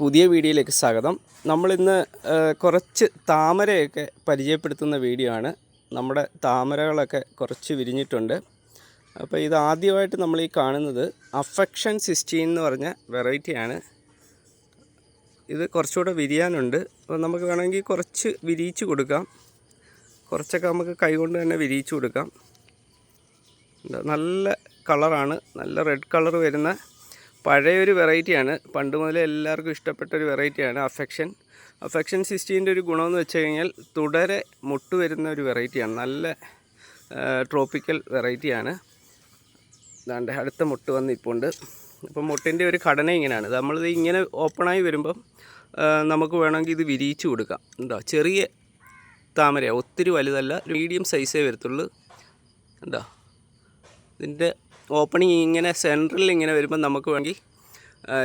പുതിയ വീഡിയോയിലേക്ക് സ്വാഗതം. നമ്മളിന്ന് കുറച്ച് താമരയൊക്കെ പരിചയപ്പെടുത്തുന്ന വീഡിയോ ആണ്. നമ്മുടെ താമരകളൊക്കെ കുറച്ച് വിരിഞ്ഞിട്ടുണ്ട്. അപ്പോൾ ഇത് ആദ്യമായിട്ട് നമ്മൾ ഈ കാണുന്നത് അഫെക്ഷൻ 16 എന്ന് പറഞ്ഞ വെറൈറ്റിയാണ്. ഇത് കുറച്ചുകൂടെ വിരിയാനുണ്ട്. അപ്പോൾ നമുക്ക് വേണമെങ്കിൽ കുറച്ച് വിരിയിച്ച് കൊടുക്കാം. കുറച്ചൊക്കെ നമുക്ക് കൈകൊണ്ട് തന്നെ വിരിയിച്ച് കൊടുക്കാം. നല്ല കളറാണ്, നല്ല റെഡ് കളർ വരുന്ന പഴയൊരു വെറൈറ്റിയാണ്. പണ്ട് മുതലേ എല്ലാവർക്കും ഇഷ്ടപ്പെട്ടൊരു വെറൈറ്റിയാണ് അഫെക്ഷൻ 16ൻ്റെ ഒരു ഗുണമെന്ന് വെച്ച് കഴിഞ്ഞാൽ തുടരെ മുട്ട് വരുന്ന ഒരു വെറൈറ്റിയാണ്. നല്ല ട്രോപ്പിക്കൽ വെറൈറ്റിയാണ്. അതാണ്ട് അടുത്ത മുട്ട് വന്നിപ്പുണ്ട്. അപ്പം മുട്ടിൻ്റെ ഒരു ഘടന ഇങ്ങനെയാണ്. നമ്മളിത് ഇങ്ങനെ ഓപ്പണായി വരുമ്പം നമുക്ക് വേണമെങ്കിൽ ഇത് വിരിയിച്ച് കൊടുക്കാം. ഉണ്ടോ, ചെറിയ താമരയാണ്, ഒത്തിരി വലുതല്ല, മീഡിയം സൈസേ വരത്തുള്ളൂ. ഉണ്ടോ, ഇതിൻ്റെ ഓപ്പണിങ് ഇങ്ങനെ സെൻറ്ററിൽ ഇങ്ങനെ വരുമ്പോൾ നമുക്ക് വേണമെങ്കിൽ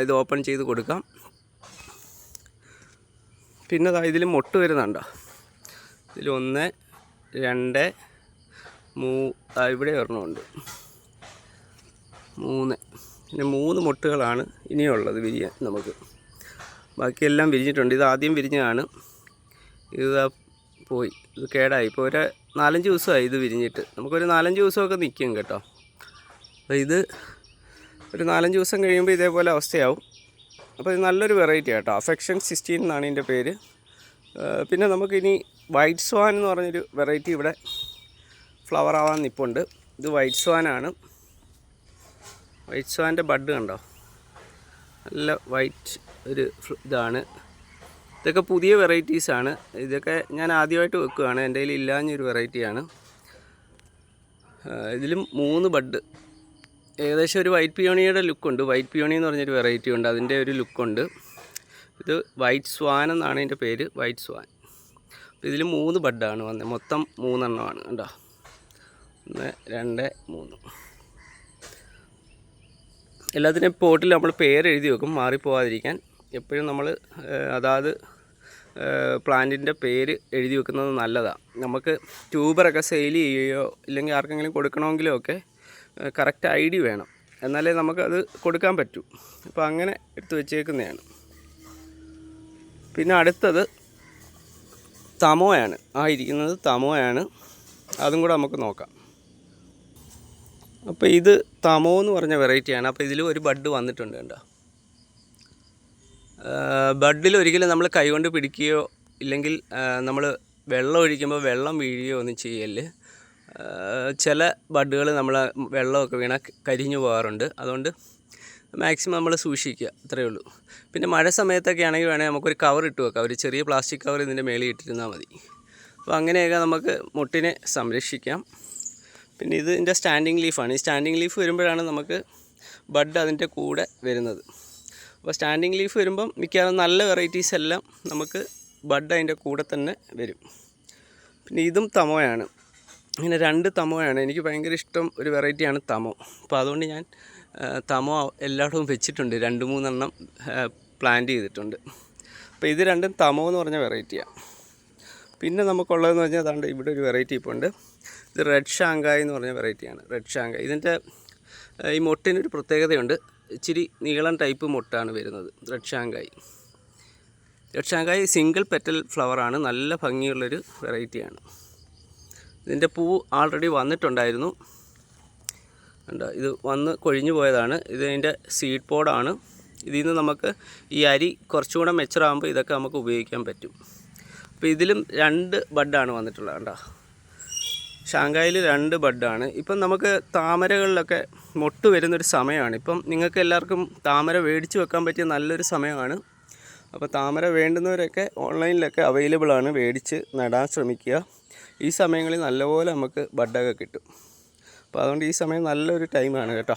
ഇത് ഓപ്പൺ ചെയ്ത് കൊടുക്കാം. പിന്നെ ഇതിൽ മുട്ട് വരുന്നുണ്ടോ, ഇതിൽ 1 2 3 ഇവിടെ ഒരെണ്ണമുണ്ട്, 3 പിന്നെ 3 മുട്ടുകളാണ് ഇനിയുള്ളത് വിരിയാൻ നമുക്ക്. ബാക്കിയെല്ലാം വിരിഞ്ഞിട്ടുണ്ട്. ഇത് ആദ്യം വിരിഞ്ഞതാണ്, ഇത് പോയി, ഇത് കേടായി. ഇപ്പോൾ ഒരു 4-5 ദിവസമായി ഇത് വിരിഞ്ഞിട്ട്. നമുക്കൊരു 4-5 ദിവസമൊക്കെ നിൽക്കും കേട്ടോ. അപ്പോൾ ഇത് ഒരു 4-5 ദിവസം കഴിയുമ്പോൾ ഇതേപോലെ അവസ്ഥയാവും. അപ്പോൾ ഇത് നല്ലൊരു വെറൈറ്റി ആട്ടോ, അഫെക്ഷൻ 16 എന്നാണ് ഇതിൻ്റെ പേര്. പിന്നെ നമുക്കിനി വൈറ്റ് സ്വാൻ എന്ന് പറഞ്ഞൊരു വെറൈറ്റി ഇവിടെ ഫ്ലവർ ആവാൻ നിൽപ്പുണ്ട്. ഇത് വൈറ്റ് സ്വാനാണ്. വൈറ്റ് സ്വാൻ്റെ ബഡ് കണ്ടോ, നല്ല വൈറ്റ് ഒരു ഇതാണ്. ഇതൊക്കെ പുതിയ വെറൈറ്റീസാണ്. ഇതൊക്കെ ഞാൻ ആദ്യമായിട്ട് വെക്കുകയാണ്, എൻ്റെ കയ്യിൽ ഇല്ലാഞ്ഞൊരു വെറൈറ്റിയാണ്. ഇതിലും 3 ബഡ്, ഏകദേശം ഒരു വൈറ്റ് പിയോണിയുടെ ലുക്കുണ്ട്. വൈറ്റ് പിയോണി എന്ന് പറഞ്ഞൊരു വെറൈറ്റി ഉണ്ട്, അതിൻ്റെ ഒരു ലുക്കുണ്ട്. ഇത് വൈറ്റ് സ്വാൻ എന്നാണ് ഇതിൻ്റെ പേര്, വൈറ്റ് സ്വാൻ. അപ്പോൾ ഇതിൽ 3 ബഡാണ് വന്നത്, മൊത്തം 3 എണ്ണമാണ് കേട്ടോ. 1 2 3. എല്ലാത്തിനും പോട്ടിൽ നമ്മൾ പേര് എഴുതി വെക്കും, മാറിപ്പോവാതിരിക്കാൻ. എപ്പോഴും നമ്മൾ അതാത് പ്ലാന്റിൻ്റെ പേര് എഴുതി വെക്കുന്നത് നല്ലതാണ്. നമുക്ക് ട്യൂബറൊക്കെ സെയിൽ ചെയ്യുകയോ ഇല്ലെങ്കിൽ ആർക്കെങ്കിലും കൊടുക്കണമെങ്കിലോ ഒക്കെ കറക്റ്റ് ഐഡി വേണം, എന്നാലേ നമുക്കത് കൊടുക്കാൻ പറ്റൂ. അപ്പോൾ അങ്ങനെ എടുത്ത് വെച്ചേക്കുന്നതാണ്. പിന്നെ അടുത്തത് തമോയാണ്. ഇരിക്കുന്നത് തമോയാണ്, അതും കൂടെ നമുക്ക് നോക്കാം. അപ്പോൾ ഇത് തമോ എന്ന് പറഞ്ഞ വെറൈറ്റിയാണ്. അപ്പോൾ ഇതിൽ ഒരു ബഡ് വന്നിട്ടുണ്ട് കേട്ടോ. ബഡിൽ ഒരിക്കലും നമ്മൾ കൈകൊണ്ട് പിടിക്കുകയോ ഇല്ലെങ്കിൽ നമ്മൾ വെള്ളം ഒഴിക്കുമ്പോൾ വെള്ളം വീഴുകയോ ഒന്നും ചെയ്യല്. ചില ബഡുകൾ നമ്മൾ വെള്ളമൊക്കെ വീണാൽ കരിഞ്ഞു പോകാറുണ്ട്. അതുകൊണ്ട് മാക്സിമം നമ്മൾ സൂക്ഷിക്കുക, അത്രയേ ഉള്ളൂ. പിന്നെ മഴ സമയത്തൊക്കെ ആണെങ്കിൽ വേണമെങ്കിൽ നമുക്കൊരു കവർ ഇട്ട് വെക്കാം, ഒരു ചെറിയ പ്ലാസ്റ്റിക് കവർ ഇതിൻ്റെ മേളിൽ ഇട്ടിരുന്നാൽ മതി. അപ്പോൾ അങ്ങനെയൊക്കെ നമുക്ക് മുട്ടിനെ സംരക്ഷിക്കാം. പിന്നെ ഇതിൻ്റെ സ്റ്റാൻഡിങ് ലീഫാണ്. ഈ സ്റ്റാൻഡിങ് ലീഫ് വരുമ്പോഴാണ് നമുക്ക് ബഡ് അതിൻ്റെ കൂടെ വരുന്നത്. അപ്പോൾ സ്റ്റാൻഡിങ് ലീഫ് വരുമ്പം മിക്കവാറും നല്ല വെറൈറ്റീസ് എല്ലാം നമുക്ക് ബഡ് അതിൻ്റെ കൂടെ തന്നെ വരും. പിന്നെ ഇതും തമോയാണ്. ഇങ്ങനെ 2 തമോയാണ്. എനിക്ക് ഭയങ്കര ഇഷ്ടം ഒരു വെറൈറ്റിയാണ് തമോ. അപ്പോൾ അതുകൊണ്ട് ഞാൻ തമോ എല്ലായിടവും വെച്ചിട്ടുണ്ട്, 2-3 എണ്ണം പ്ലാന്റ് ചെയ്തിട്ടുണ്ട്. അപ്പോൾ ഇത് രണ്ടും തമോ എന്ന് പറഞ്ഞ വെറൈറ്റിയാണ്. പിന്നെ നമുക്കുള്ളതെന്ന് പറഞ്ഞാൽ അതാണ്ട് ഇവിടെ ഒരു വെറൈറ്റി ഇപ്പോൾ ഉണ്ട്. ഇത് റെഡ് ഷാങ്കായ് എന്ന് പറഞ്ഞ വെറൈറ്റിയാണ്. റെഡ് ഷാങ്കായ് ഇതിൻ്റെ ഈ മുട്ടിനൊരു പ്രത്യേകതയുണ്ട്, ഇച്ചിരി നീളം ടൈപ്പ് മുട്ടാണ് വരുന്നത്. റെഡ് ഷാങ്കായ് സിംഗിൾ പെറ്റൽ ഫ്ലവറാണ്, നല്ല ഭംഗിയുള്ളൊരു വെറൈറ്റിയാണ്. ഇതിൻ്റെ പൂ ആൾറെഡി വന്നിട്ടുണ്ടായിരുന്നു, ഇത് വന്ന് കൊഴിഞ്ഞു പോയതാണ്. ഇതിൻ്റെ സീഡ് പോഡാണ്. ഇതിൽ നിന്ന് നമുക്ക് ഈ അരി കുറച്ചുകൂടെ മെച്ചറാകുമ്പോൾ ഇതൊക്കെ നമുക്ക് ഉപയോഗിക്കാൻ പറ്റും. അപ്പോൾ ഇതിലും 2 ബഡാണ് വന്നിട്ടുള്ളത് കേട്ടോ. ഷാങ്കായിൽ 2 ബഡാണ്. ഇപ്പം നമുക്ക് താമരകളിലൊക്കെ മൊട്ട് വരുന്നൊരു സമയമാണ്. ഇപ്പം നിങ്ങൾക്ക് എല്ലാവർക്കും താമര മേടിച്ച് വെക്കാൻ പറ്റിയ നല്ലൊരു സമയമാണ്. അപ്പോൾ താമര വേണ്ടുന്നവരൊക്കെ ഓൺലൈനിലൊക്കെ അവൈലബിളാണ്, മേടിച്ച് നടാൻ ശ്രമിക്കുക. ഈ സമയങ്ങളിൽ നല്ലപോലെ നമുക്ക് ബഡൊക്കെ കിട്ടും. അപ്പോൾ അതുകൊണ്ട് ഈ സമയം നല്ലൊരു ടൈമാണ് കേട്ടോ.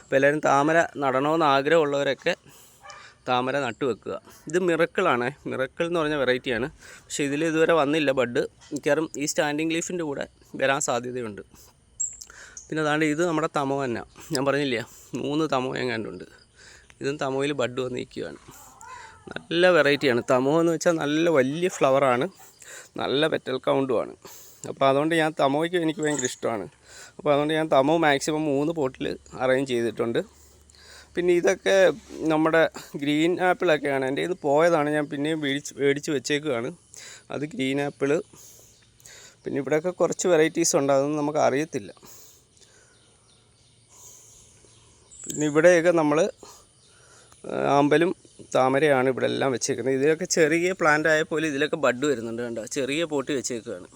അപ്പോൾ എല്ലാവരും താമര നടണമെന്ന് ആഗ്രഹമുള്ളവരൊക്കെ താമര നട്ടു വെക്കുക. ഇത് മിറക്കിളാണ്, മിറക്കിൾ എന്ന് പറഞ്ഞ വെറൈറ്റിയാണ്. പക്ഷേ ഇതിൽ ഇതുവരെ വന്നില്ല ബഡ്. മിക്കവാറും ഈ സ്റ്റാൻഡിങ് ലീഫിൻ്റെ കൂടെ വരാൻ സാധ്യതയുണ്ട്. പിന്നെ അതാണ്ട് ഇത് നമ്മുടെ തമോ തന്നെ, ഞാൻ പറഞ്ഞില്ലേ 3 തമോ എങ്ങാണ്ടുണ്ട്. ഇതും തമോയിൽ ബഡ് വന്നിരിക്കുകയാണ്. നല്ല വെറൈറ്റിയാണ്. തമോ എന്ന് വെച്ചാൽ നല്ല വലിയ ഫ്ലവറാണ്, നല്ല പെറ്റൽ കൗണ്ടുമാണ്. അപ്പോൾ അതുകൊണ്ട് ഞാൻ തമോയ്ക്ക് എനിക്ക് ഭയങ്കര ഇഷ്ടമാണ്. അപ്പോൾ അതുകൊണ്ട് ഞാൻ തമോ മാക്സിമം 3 പോട്ടിൽ അറേഞ്ച് ചെയ്തിട്ടുണ്ട്. പിന്നെ ഇതൊക്കെ നമ്മുടെ ഗ്രീൻ ആപ്പിളൊക്കെയാണ്. എൻ്റെ ഇത് പോയതാണ്, ഞാൻ പിന്നെയും മേടിച്ച് വെച്ചേക്കുകയാണ്. അത് ഗ്രീൻ ആപ്പിള്. പിന്നെ ഇവിടെയൊക്കെ കുറച്ച് വെറൈറ്റീസ് ഉണ്ട്, അതൊന്നും നമുക്ക് അറിയത്തില്ല. പിന്നെ ഇവിടെയൊക്കെ നമ്മൾ ആമ്പലും താമരയാണ് ഇവിടെ എല്ലാം വെച്ചേക്കുന്നത്. ഇതിലൊക്കെ ചെറിയ പ്ലാന്റ് ആയപ്പോൾ ഇതിലൊക്കെ ബഡ് വരുന്നുണ്ട്, കണ്ടോ, ചെറിയ പോട്ടി വെച്ചേക്കുകയാണ്.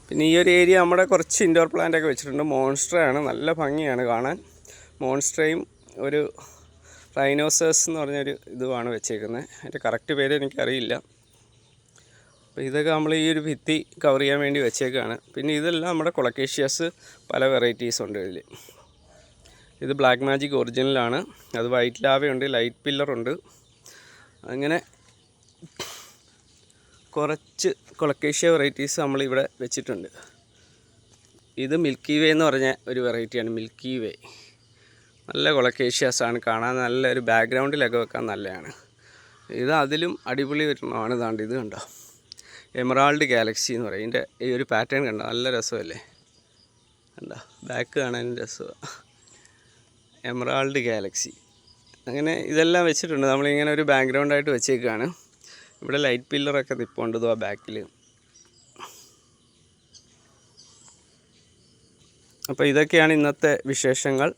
പിന്നെ ഈ ഒരു ഏരിയ നമ്മുടെ കുറച്ച് ഇൻഡോർ പ്ലാന്റൊക്കെ വെച്ചിട്ടുണ്ട്. മോൺസ്റ്ററാണ്, നല്ല ഭംഗിയാണ് കാണാൻ. മോൺസ്റ്ററയും ഒരു റൈനോസേഴ്സ് എന്ന് പറഞ്ഞൊരു ഇതുമാണ് വെച്ചേക്കുന്നത്. അതിൻ്റെ കറക്റ്റ് പേര് എനിക്കറിയില്ല. അപ്പോൾ ഇതൊക്കെ നമ്മൾ ഈ ഒരു ഭിത്തി കവർ ചെയ്യാൻ വേണ്ടി വെച്ചേക്കാണ്. പിന്നെ ഇതെല്ലാം നമ്മുടെ കൊളക്കേഷ്യാസ് പല വെറൈറ്റീസ് ഉണ്ട് ഇതിൽ. ഇത് ബ്ലാക്ക് മാജിക് ഒറിജിനലാണ്. അത് വൈറ്റ് ലാവയുണ്ട്, ലൈറ്റ് പില്ലറുണ്ട്, അങ്ങനെ കുറച്ച് കൊളക്കേഷ്യ വെറൈറ്റീസ് നമ്മളിവിടെ വെച്ചിട്ടുണ്ട്. ഇത് മിൽക്കി വേ എന്ന് പറഞ്ഞ ഒരു വെറൈറ്റിയാണ്, മിൽക്കി വേ. നല്ല കൊളക്കേഷ്യാസാണ്, കാണാൻ നല്ലൊരു ബാക്ക്ഗ്രൗണ്ടിലൊക്കെ വെക്കാൻ നല്ലതാണ്. ഇത് അതിലും അടിപൊളി വരുന്നതാണ്. ഇതാണ്ട് ഇത് കണ്ടോ, എമറാൾഡ് ഗാലക്സി എന്ന് പറയും. ഇതിൻ്റെ ഈ ഒരു പാറ്റേൺ കണ്ടോ, നല്ല രസമല്ലേ, കണ്ടോ, ബാക്ക് കാണാൻ രസമാണ്. Emerald Galaxy. അങ്ങനെ ഇതെല്ലാം വെച്ചിട്ടുണ്ട്. നമ്മളിങ്ങനെ ഒരു ബാക്ക്ഗ്രൗണ്ടായിട്ട് വെച്ചേക്കാണ്. ഇവിടെ ലൈറ്റ് പില്ലറൊക്കെ നിൽപ്പുണ്ട് ആ ബാക്കിൽ. അപ്പോൾ ഇതൊക്കെയാണ് ഇന്നത്തെ വിശേഷങ്ങൾ.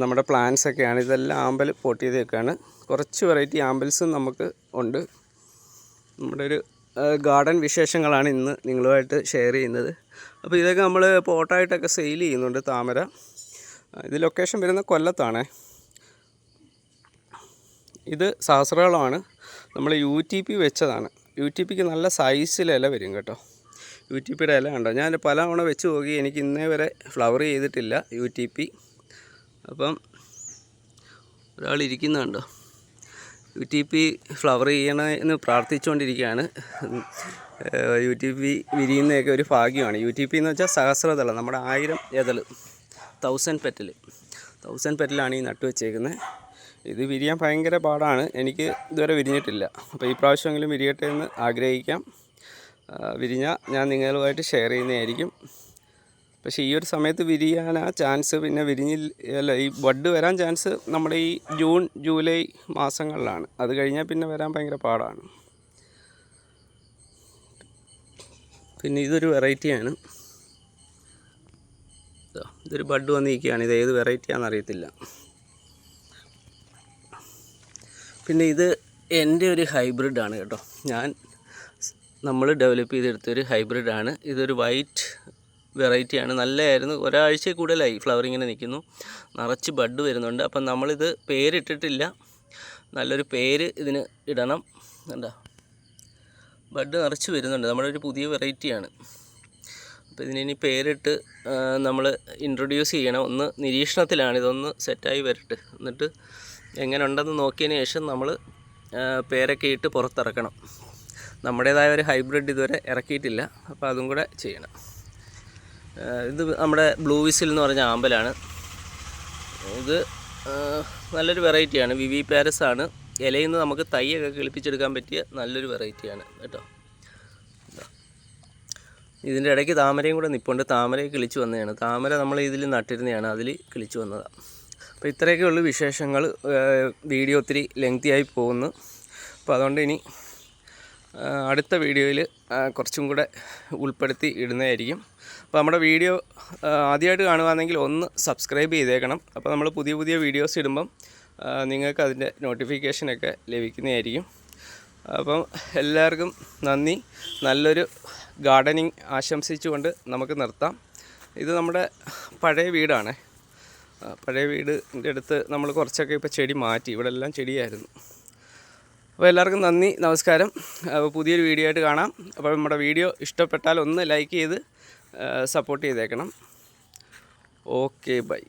നമ്മുടെ പ്ലാന്റ്സൊക്കെയാണ്. ഇതെല്ലാം ആമ്പൽ പോട്ട് ചെയ്തേക്കാണ്. കുറച്ച് വെറൈറ്റി ആമ്പൽസും നമുക്ക് ഉണ്ട്. നമ്മുടെ ഒരു ഗാർഡൻ വിശേഷങ്ങളാണ് ഇന്ന് നിങ്ങളുമായിട്ട് ഷെയർ ചെയ്യുന്നത്. അപ്പോൾ ഇതൊക്കെ നമ്മൾ പോട്ടായിട്ടൊക്കെ സെയിൽ ചെയ്യുന്നുണ്ട്, താമര. ഇത് ലൊക്കേഷൻ വരുന്ന കൊല്ലത്താണ്. ഇത് സഹസ്രകളമാണ്, നമ്മൾ UTP വെച്ചതാണ്. UTPക്ക് നല്ല സൈസിൽ ഇല വരും കേട്ടോ. UTPയുടെ ഇല കണ്ടോ, ഞാൻ പല തവണ വെച്ച് നോക്കി, എനിക്ക് ഇന്നേ വരെ ഫ്ലവർ ചെയ്തിട്ടില്ല UTP. അപ്പം ഒരാൾ ഇരിക്കുന്നുണ്ടോ, UTP ഫ്ലവർ ചെയ്യണമെന്ന് പ്രാർത്ഥിച്ചുകൊണ്ടിരിക്കുകയാണ്. UTP വിരിയുന്നതൊക്കെ ഒരു ഭാഗ്യമാണ്. UTP എന്ന് വെച്ചാൽ സഹസ്രദളം, നമ്മുടെ 1000 എതൾ, 1000 പെറ്റൽ. 1000 പെറ്റലാണ് ഈ നട്ടു വെച്ചേക്കുന്നത്. ഇത് വിരിയാൻ ഭയങ്കര പാടാണ്, എനിക്ക് ഇതുവരെ വിരിഞ്ഞിട്ടില്ല. അപ്പോൾ ഈ പ്രാവശ്യമെങ്കിലും വിരിയട്ടെ എന്ന് ആഗ്രഹിക്കാം. വിരിഞ്ഞാൽ ഞാൻ നിങ്ങളുമായിട്ട് ഷെയർ ചെയ്യുന്നതായിരിക്കും. പക്ഷേ ഈ ഒരു സമയത്ത് വിരിയാനാ ചാൻസ്. പിന്നെ വിരിഞ്ഞില്ല, ഈ ബഡ് വരാൻ ചാൻസ് നമ്മുടെ ഈ ജൂൺ ജൂലൈ മാസങ്ങളിലാണ്. അത് കഴിഞ്ഞാൽ പിന്നെ വരാൻ ഭയങ്കര പാടാണ്. പിന്നെ ഇതൊരു വെറൈറ്റിയാണ്, ഇതൊരു ബഡ് വന്നിരിക്കുകയാണ്. ഇത് ഏത് വെറൈറ്റിയാണെന്ന് അറിയത്തില്ല. പിന്നെ ഇത് എൻ്റെ ഒരു ഹൈബ്രിഡാണ് കേട്ടോ, നമ്മൾ ഡെവലപ്പ് ചെയ്തെടുത്തൊരു ഹൈബ്രിഡാണ്. ഇതൊരു വൈറ്റ് വെറൈറ്റിയാണ്, നല്ലതായിരുന്നു. ഒരാഴ്ച കൂടുതലായി ഫ്ലവറിങ്ങിന് നിൽക്കുന്നു, നിറച്ച് ബഡ് വരുന്നുണ്ട്. അപ്പം നമ്മളിത് പേരിട്ടിട്ടില്ല, നല്ലൊരു പേര് ഇതിന് ഇടണം. എന്താ, ബഡ് നിറച്ച് വരുന്നുണ്ട്, നമ്മുടെ ഒരു പുതിയ വെറൈറ്റിയാണ്. അപ്പോൾ ഇതിനി പേരിട്ട് നമ്മൾ ഇൻട്രൊഡ്യൂസ് ചെയ്യണം. ഒന്ന് നിരീക്ഷണത്തിലാണ്, ഇതൊന്ന് സെറ്റായി വരട്ടെ. എന്നിട്ട് എങ്ങനെ ഉണ്ടെന്ന് നോക്കിയതിന് ശേഷം നമ്മൾ പേരൊക്കെ ഇട്ട് പുറത്തിറക്കണം. നമ്മുടേതായ ഒരു ഹൈബ്രിഡ് ഇതുവരെ ഇറക്കിയിട്ടില്ല, അപ്പോൾ അതും കൂടെ ചെയ്യണം. ഇത് നമ്മുടെ ബ്ലൂ വിസിൽ എന്ന് പറഞ്ഞ ആമ്പലാണ്. ഇത് നല്ലൊരു വെറൈറ്റിയാണ്, വിവി പാരസ് ആണ്. ഇലയിൽ നിന്ന് നമുക്ക് തൈയൊക്കെ കിളിപ്പിച്ചെടുക്കാൻ പറ്റിയ നല്ലൊരു വെറൈറ്റിയാണ് കേട്ടോ. ഇതിൻ്റെ ഇടയ്ക്ക് താമരയും കൂടെ നിൽപ്പുണ്ട്, താമരയെ കിളിച്ച് വന്നതാണ്. താമര നമ്മൾ ഇതിൽ നട്ടിരുന്നതാണ്, അതിൽ കിളിച്ച് വന്നതാണ്. അപ്പോൾ ഇത്രയൊക്കെയുള്ള വിശേഷങ്ങൾ. വീഡിയോ ഒത്തിരി ലെങ്തിയായി പോകുന്നു, അപ്പോൾ അതുകൊണ്ട് ഇനി അടുത്ത വീഡിയോയിൽ കുറച്ചും കൂടെ ഉൾപ്പെടുത്തി ഇടുന്നതായിരിക്കും. അപ്പോൾ നമ്മുടെ വീഡിയോ ആദ്യമായിട്ട് കാണുകയാണെങ്കിൽ ഒന്ന് സബ്സ്ക്രൈബ് ചെയ്തേക്കണം. അപ്പോൾ നമ്മൾ പുതിയ പുതിയ വീഡിയോസ് ഇടുമ്പം നിങ്ങൾക്ക് അതിൻ്റെ നോട്ടിഫിക്കേഷനൊക്കെ ലഭിക്കുന്നതായിരിക്കും. അപ്പം എല്ലാവർക്കും നന്ദി. നല്ലൊരു ഗാർഡനിങ് ആശംസിച്ചുകൊണ്ട് നമുക്ക് നിർത്താം. ഇത് നമ്മുടെ പഴയ വീടാണ്. പഴയ വീടിൻ്റെ അടുത്ത് നമ്മൾ കുറച്ചൊക്കെ ഇപ്പോൾ ചെടി മാറ്റി, ഇവിടെ എല്ലാം ചെടിയായിരുന്നു. അപ്പോൾ എല്ലാവർക്കും നന്ദി, നമസ്കാരം. പുതിയൊരു വീഡിയോ ആയിട്ട് കാണാം. അപ്പോൾ നമ്മുടെ വീഡിയോ ഇഷ്ടപ്പെട്ടാൽ ഒന്ന് ലൈക്ക് ചെയ്ത് സപ്പോർട്ട് ചെയ്തേക്കണം. Okay, by.